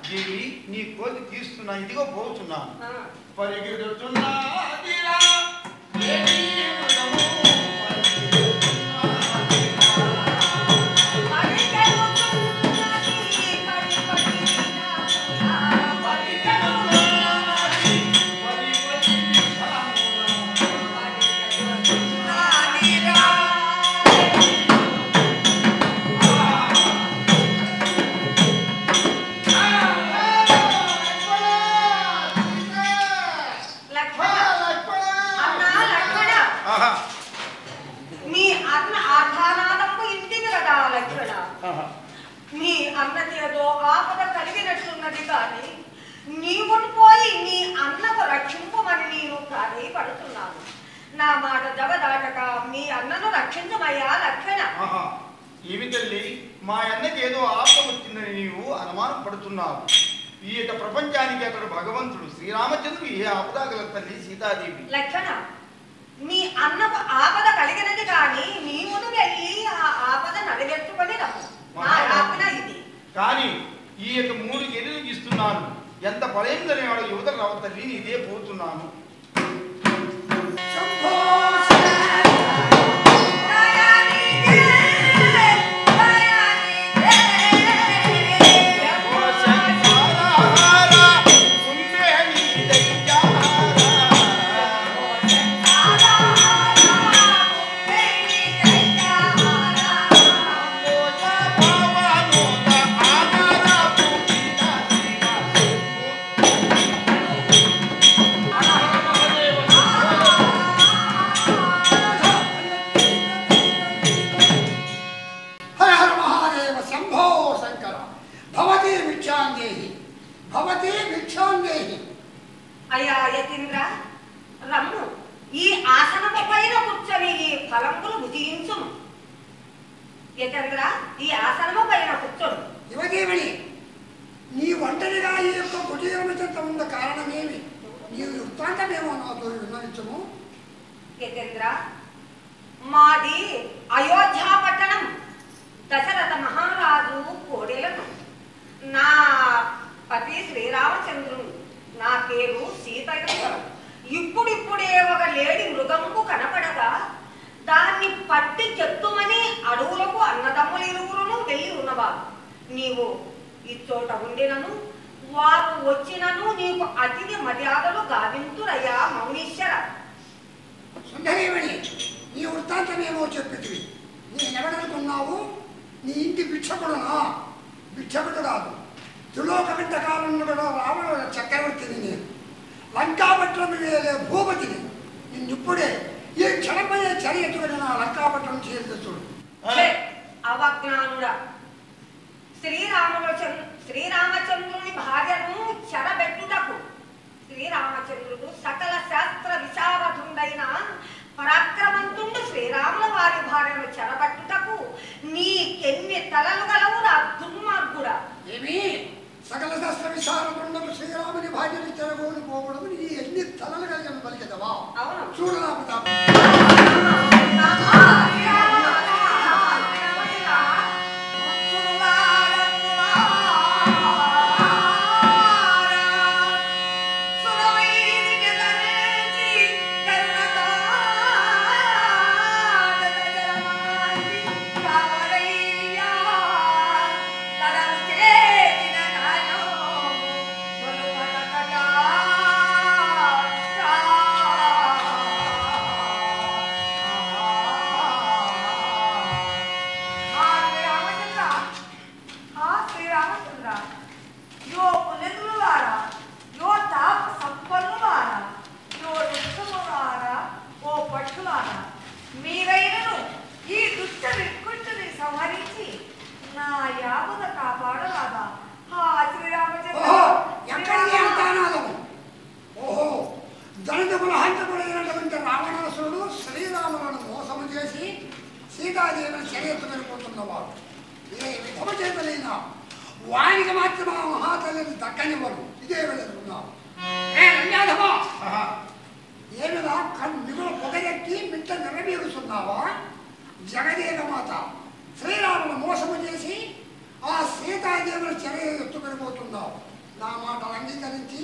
దేవి నీ కోతి తీస్తున్నా ఇదిగో పోతున్నాను పరిగెడుతున్నా నీ అన్నకి ఏదో ఆపద కలిగినట్లున్నది కానీ నీవును పోయి నీ అన్నకు రక్షింపమని నేను ప్రాధేయపడుతున్నాను. నా మాట జవదాటక మీ అన్నను రక్షించమయ్యా లక్షణ. ఏమి తల్లి మా అన్నకి ఏదో ఆపద వచ్చిందని నీవు అనుమానం పడుతున్నావు. ఈ యొక్క ప్రపంచానికి అతడు భగవంతుడు శ్రీరామచంద్రుడు ఏ ఆపద గల తల్లి సీతాదేవి. లక్షణ మీ అన్నకు ఆపద కలిగినది కానీ నీవును వెళ్ళి ఆ ఆపద నడిగెట్టుకొని రమ్ము. కానీ ఈ యొక్క 3 గెలులు ఇస్తున్నాను. ఎంత బలైందనే వాడు యువతలు రావు తల్లి ఇదే పోతున్నాను. అయ్యా యతీంద్ర రమ్ము, ఈ ఆసనము పైన కూర్చొని ఈ ఫలంబులు భుజించుము. యతీంద్ర ఈ ఆసనము పైన కూర్చొని. యువదేవుని నీ ఒంటరిగా ఈ యొక్క కుటీరమచంత ఉన్న కారణమేమి? నీ వృత్తాంతమేమో నాతో విన్నవించము. యతీంద్ర మాది అయోధ్య పట్టణం. దశరథ మహారాజు కోడెలను. నా పతి శ్రీరామచంద్రుడు. నా పేరు సీతయ్య. ఇప్పుడిప్పుడే ఒక లేడి మృగంకు కనపడగా దాన్ని పట్టి చెత్తుమని అడవులకు అన్నదమ్ములిరువురును వెళ్ళి ఉన్నవారు. నీవు ఈ చోట ఉండినను వారు వచ్చినను నీకు అతిథి మర్యాదలు గావింతురయ్యా మౌనీశ్వర. సుందరేమణి నీ వృత్తాంతమేమో చెప్పితివి. నేనెవడనుకున్నావు? నీ ఇంటి భిక్షకుడునా? భిక్షకుడు కాదు, త్రిలోకవింత కాలంలో కూడా రావణ చక్రవర్తిని నేను. లంకాపట్నం వేలే భూపతిని. నిన్నిప్పుడే ఈ క్షణమయ్యే చర్యతుడు నా లంకాపట్నం చేర్చుడు. అవజ్ఞానుడా, శ్రీరామచంద్రుని భార్యను చెరబెట్టుటకు శ్రీరామచంద్రుడు సకల శాస్త్ర విశారదుండైన పరాక్రమంతుండు. శ్రీరాముల వారి భార్యను చెరబట్టుటకు నీకెన్ని తలలు గలవు నా దుర్మార్గుడా. ఏమి సకల శాస్త్ర విశారదుండము శ్రీరాముని భార్యను చెరగోని పోవడం నీ ఎన్ని తలలు కలిగిన పలికెదవా? అవును చూడరా సీతాదేవిని చర్యెత్తుకుపోతున్నవాడు ఏ విధమ చేతలైనా వానికి మాత్రం ఆ మహాతల్లిని దక్కనివ్వరు. ఇదే వెళ్తున్నావు ఏమిరా మిగులు పొగరెక్కి మిట్ట నెరవేరుస్తున్నావా? జగదేక మాత శ్రీరామును మోసము చేసి ఆ సీతాదేవిని చర్య ఎత్తుకుని పోతున్నావు. నా మాటలు అంగీకరించి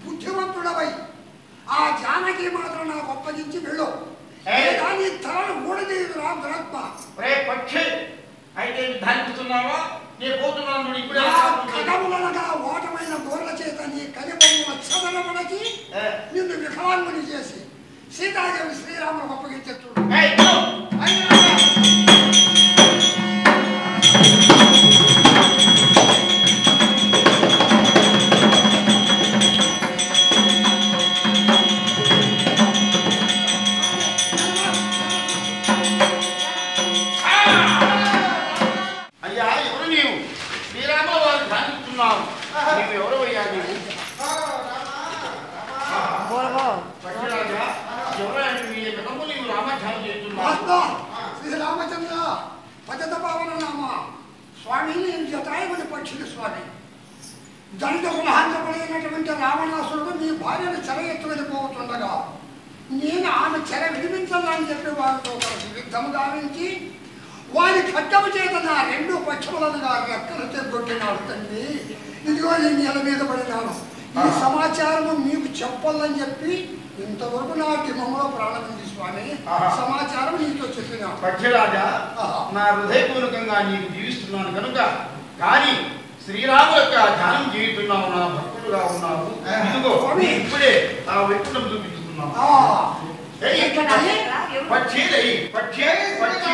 బుద్ధివంతుడవై ఆ జానకి మాత్రం నాకు అప్పగించి వెళ్ళు. నీ తలను ఊడదీయుదురా దురాత్మ. పక్షి అయితే ధాన్పుతున్నావా? నేను పోతున్నాను. కథములనగా ఓటమైన గోర్ల చేత నీ కలిబొమ్మల చదలమనకి నిన్ను వికలాంగుని చేసి సీతాదేవి శ్రీరాములకు అప్పగించు. శ్రీరామచంద్ర పతిత పావన నామ స్వామి, నేను జటాయుని పక్షులు స్వామి. దళిత కులహంతకుడైనటువంటి రావణాసురుడు మీ భార్యను చెర ఎత్తుకొని పోతుండగా నేను ఆమె చెర విడిపించాలని చెప్పి వారితో కలిసి యుద్ధము గావించి వారి ఖడ్గము చేత నా రెండు పక్షములనుగా రెక్కలు తెగొట్టినాడు తండ్రి. ఇదిగో నేను నెల మీద పడినాను. ఈ సమాచారము మీకు చెప్పాలని చెప్పి ఇంతవరకు నా దిమంలో ప్రారంభించి స్వామి సమాచారం నీతో చెప్పినా. పక్షిరాజా, నా హృదయపూర్వకంగా నీకు జీవిస్తున్నాను కనుక, కానీ శ్రీరాము యొక్క ధ్యానం చేయుతున్నావు, నా భక్తుడుగా ఉన్నావు. ఇదిగో ఇప్పుడే ఆ వైకుంఠం చూపించుకున్నావు. పక్షి పక్షి పక్షి